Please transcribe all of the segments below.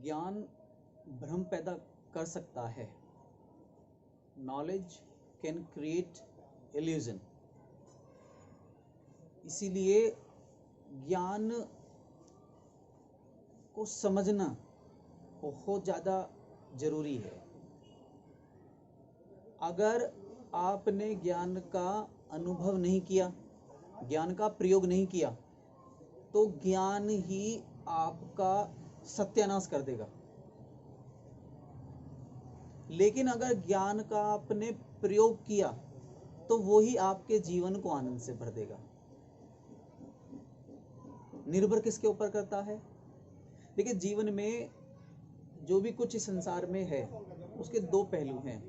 ज्ञान भ्रम पैदा कर सकता है। Knowledge can create illusion. इसीलिए ज्ञान को समझना बहुत ज़्यादा जरूरी है। अगर आपने ज्ञान का अनुभव नहीं किया, ज्ञान का प्रयोग नहीं किया, तो ज्ञान ही आपका सत्यानाश कर देगा। लेकिन अगर ज्ञान का आपने प्रयोग किया तो वो ही आपके जीवन को आनंद से भर देगा। निर्भर किसके ऊपर करता है? देखिए, जीवन में जो भी कुछ इस संसार में है उसके दो पहलू हैं,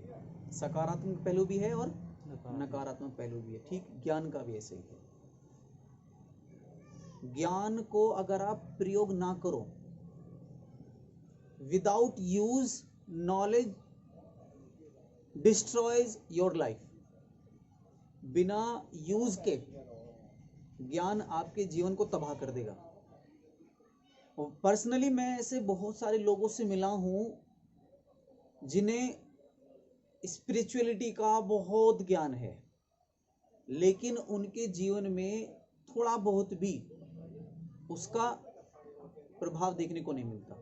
सकारात्मक पहलू भी है और नकारात्मक पहलू भी है। ठीक ज्ञान का भी ऐसे ही है। ज्ञान को अगर आप प्रयोग ना करो, without use knowledge destroys your life. बिना यूज के ज्ञान आपके जीवन को तबाह कर देगा। पर्सनली मैं ऐसे बहुत सारे लोगों से मिला हूं जिन्हें स्पिरिचुअलिटी का बहुत ज्ञान है, लेकिन उनके जीवन में थोड़ा बहुत भी उसका प्रभाव देखने को नहीं मिलता।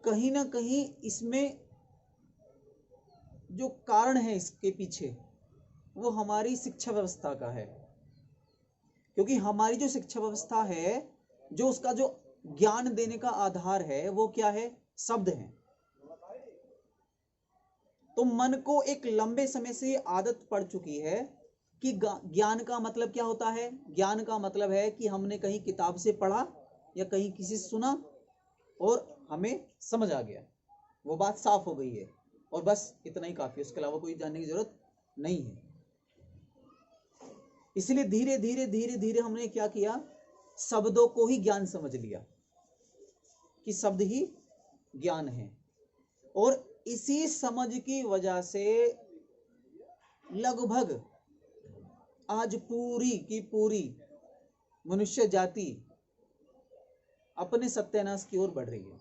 कहीं ना कहीं इसमें जो कारण है इसके पीछे, वो हमारी शिक्षा व्यवस्था का है। क्योंकि हमारी जो शिक्षा व्यवस्था है, जो उसका जो ज्ञान देने का आधार है, वो क्या है? शब्द है। तो मन को एक लंबे समय से आदत पड़ चुकी है कि ज्ञान का मतलब क्या होता है? ज्ञान का मतलब है कि हमने कहीं किताब से पढ़ा या कहीं किसी से सुना और हमें समझ आ गया, वो बात साफ हो गई है और बस इतना ही काफी, उसके अलावा कोई जानने की जरूरत नहीं है। इसलिए धीरे धीरे धीरे धीरे हमने क्या किया? शब्दों को ही ज्ञान समझ लिया कि शब्द ही ज्ञान है। और इसी समझ की वजह से लगभग आज पूरी की पूरी मनुष्य जाति अपने सत्यानाश की ओर बढ़ रही है।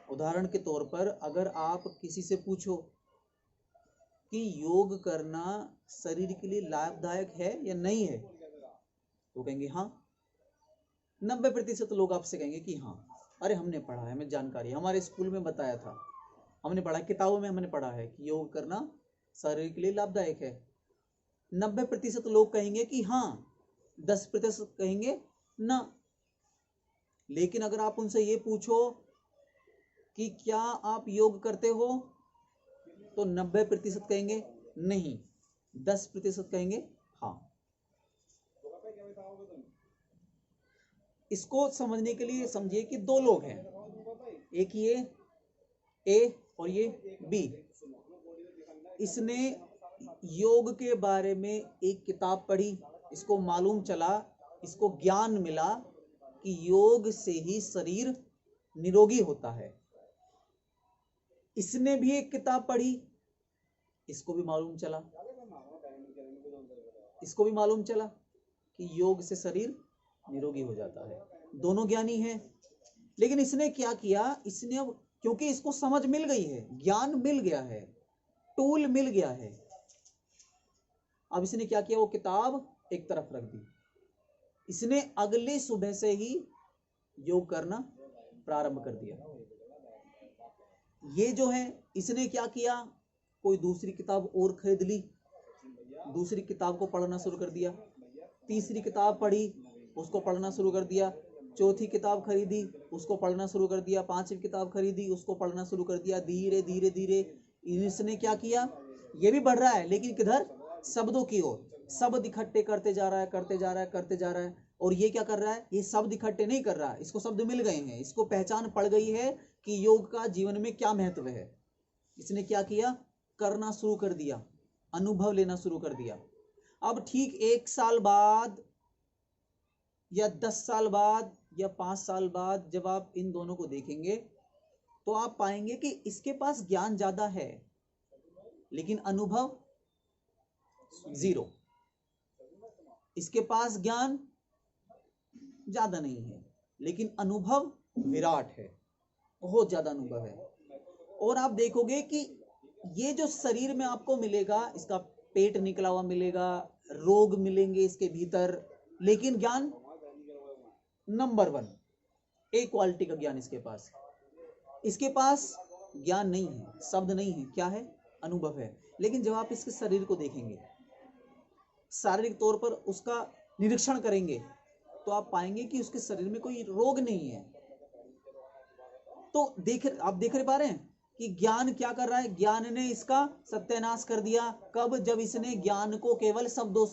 उदाहरण के तौर पर अगर आप किसी से पूछो कि योग करना शरीर के लिए लाभदायक है या नहीं है, तो कहेंगे हाँ। 90% लोग आपसे कहेंगे कि हाँ, अरे हमने पढ़ा है, हमें जानकारी है, हमारे स्कूल में बताया था, हमने पढ़ा, किताबों में हमने पढ़ा है कि योग करना शरीर के लिए लाभदायक है। 90% लोग कहेंगे कि हाँ, 10% कहेंगे ना। लेकिन अगर आप उनसे ये पूछो कि क्या आप योग करते हो, तो 90% कहेंगे नहीं, 10% कहेंगे हाँ। इसको समझने के लिए समझिए कि दो लोग हैं, एक ये ए और ये बी। इसने योग के बारे में एक किताब पढ़ी, इसको मालूम चला, इसको ज्ञान मिला कि योग से ही शरीर निरोगी होता है। इसने भी एक किताब पढ़ी, इसको भी मालूम चला कि योग से शरीर निरोगी हो जाता है। दोनों ज्ञानी हैं, लेकिन इसने क्या किया? इसने अब, क्योंकि इसको समझ मिल गई है, ज्ञान मिल गया है, टूल मिल गया है, अब इसने क्या किया? वो किताब एक तरफ रख दी। इसने अगले सुबह से ही योग करना प्रारंभ कर दिया। ये जो है, इसने क्या किया? कोई दूसरी किताब और खरीद ली, दूसरी किताब को पढ़ना शुरू कर दिया, तीसरी किताब पढ़ी, उसको पढ़ना शुरू कर दिया, चौथी किताब खरीदी, उसको पढ़ना शुरू कर दिया, पांचवी किताब खरीदी, उसको पढ़ना शुरू कर दिया। धीरे धीरे धीरे इसने क्या किया? ये भी बढ़ रहा है, लेकिन किधर? शब्दों की ओर। शब्द इकट्ठे करते जा रहा है। और ये क्या कर रहा है? ये शब्द इकट्ठे नहीं कर रहा है, इसको शब्द मिल गए हैं, इसको पहचान पड़ गई है कि योग का जीवन में क्या महत्व है। इसने क्या किया? करना शुरू कर दिया, अनुभव लेना शुरू कर दिया। अब ठीक 1 साल बाद या 10 साल बाद या 5 साल बाद जब आप इन दोनों को देखेंगे, तो आप पाएंगे कि इसके पास ज्ञान ज्यादा है, लेकिन अनुभव 0। इसके पास ज्ञान ज्यादा नहीं है, लेकिन अनुभव विराट है, बहुत ज्यादा अनुभव है। और आप देखोगे कि ये जो शरीर में आपको मिलेगा, इसका पेट निकला हुआ मिलेगा, रोग मिलेंगे इसके भीतर, लेकिन ज्ञान नंबर 1, ए क्वालिटी का ज्ञान इसके पास ज्ञान नहीं है, शब्द नहीं है, क्या है? अनुभव है। लेकिन जब आप इसके शरीर को देखेंगे, शारीरिक तौर पर उसका निरीक्षण करेंगे, तो आप पाएंगे कि उसके शरीर में कोई रोग नहीं है। तो आप देख पा रहे हैं कि ज्ञान क्या कर रहा है? ज्ञान ने इसका सत्यानाश कर दिया। कब? जब इसने ज्ञान को केवल शब्दों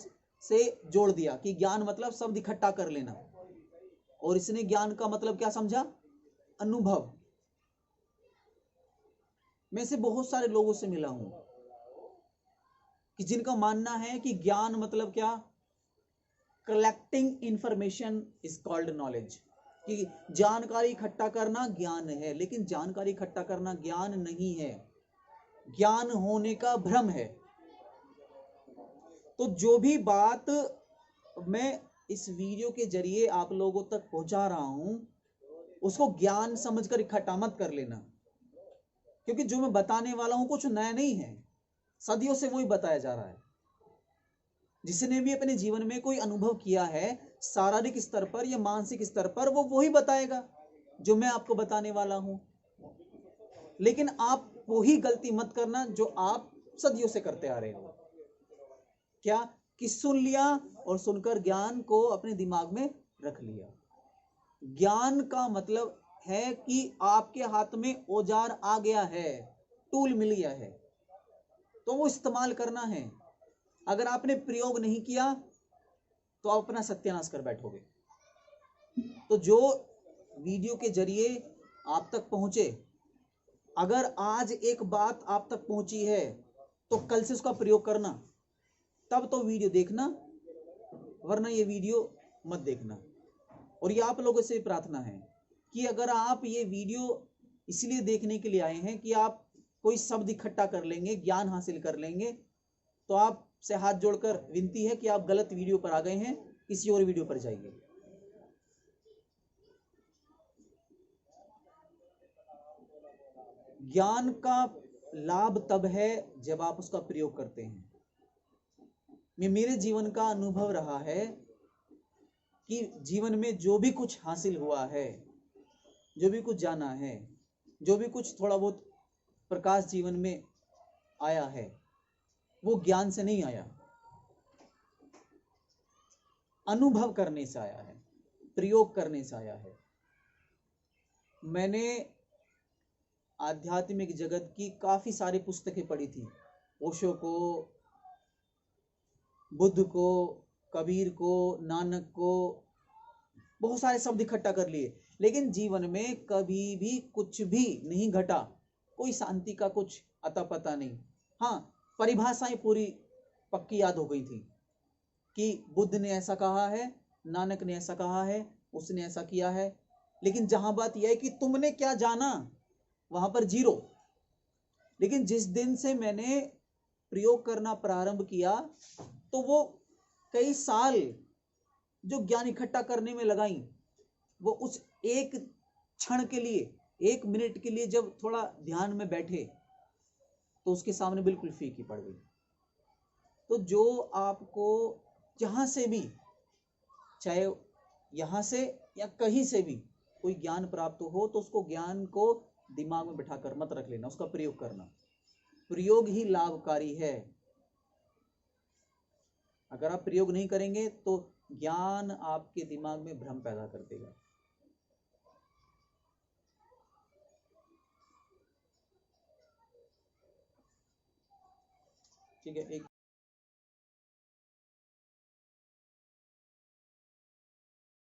से जोड़ दिया कि ज्ञान मतलब शब्द इकट्ठा कर लेना, और इसने ज्ञान का मतलब क्या समझा? अनुभव। मैं से बहुत सारे लोगों से मिला हूं कि जिनका मानना है कि ज्ञान मतलब क्या? Collecting information is called knowledge, कि जानकारी इकट्ठा करना ज्ञान है, लेकिन जानकारी इकट्ठा करना ज्ञान नहीं है, ज्ञान होने का भ्रम है। तो जो भी बात मैं इस वीडियो के जरिए आप लोगों तक पहुंचा रहा हूं, उसको ज्ञान समझकर इकट्ठा मत कर लेना, क्योंकि जो मैं बताने वाला हूं कुछ नया नहीं है, सदियों से वही बताया जा रहा है। जिसने भी अपने जीवन में कोई अनुभव किया है, शारीरिक स्तर पर या मानसिक स्तर पर, वो वही बताएगा जो मैं आपको बताने वाला हूं। लेकिन आप वही गलती मत करना जो आप सदियों से करते आ रहे हो। क्या? कि सुन लिया और सुनकर ज्ञान को अपने दिमाग में रख लिया। ज्ञान का मतलब है कि आपके हाथ में औजार आ गया है, टूल मिल गया है, तो वो इस्तेमाल करना है। अगर आपने प्रयोग नहीं किया तो आप अपना सत्यानाश कर बैठोगे। तो जो वीडियो के जरिए आप तक पहुंचे, अगर आज एक बात आप तक पहुंची है तो कल से उसका प्रयोग करना, तब तो वीडियो देखना, वरना ये वीडियो मत देखना। और ये आप लोगों से प्रार्थना है कि अगर आप ये वीडियो इसलिए देखने के लिए आए हैं कि आप कोई शब्द इकट्ठा कर लेंगे, ज्ञान हासिल कर लेंगे, तो आप से हाथ जोड़कर विनती है कि आप गलत वीडियो पर आ गए हैं, किसी और वीडियो पर जाइए। ज्ञान का लाभ तब है जब आप उसका प्रयोग करते हैं। मेरे जीवन का अनुभव रहा है कि जीवन में जो भी कुछ हासिल हुआ है, जो भी कुछ जाना है, जो भी कुछ थोड़ा बहुत प्रकाश जीवन में आया है, वो ज्ञान से नहीं आया, अनुभव करने से आया है, प्रयोग करने से आया है। मैंने आध्यात्मिक जगत की काफी सारी पुस्तकें पढ़ी थी, ओशो को, बुद्ध को, कबीर को, नानक को, बहुत सारे शब्द इकट्ठा कर लिए, लेकिन जीवन में कभी भी कुछ भी नहीं घटा, कोई शांति का कुछ अता पता नहीं। हाँ, परिभाषाएं पूरी पक्की याद हो गई थी कि बुद्ध ने ऐसा कहा है, नानक ने ऐसा कहा है, उसने ऐसा किया है, लेकिन जहां बात यह है कि तुमने क्या जाना, वहां पर जीरो। लेकिन जिस दिन से मैंने प्रयोग करना प्रारंभ किया, तो वो कई साल जो ज्ञान इकट्ठा करने में लगाई, वो उस एक क्षण के लिए, 1 मिनट के लिए जब थोड़ा ध्यान में बैठे, तो उसके सामने बिल्कुल फीकी पड़ गई। तो जो आपको जहां से भी, चाहे यहां से या कहीं से भी कोई ज्ञान प्राप्त हो, तो उसको ज्ञान को दिमाग में बिठाकर मत रख लेना, उसका प्रयोग करना। प्रयोग ही लाभकारी है। अगर आप प्रयोग नहीं करेंगे तो ज्ञान आपके दिमाग में भ्रम पैदा कर देगा। ठीक है, एक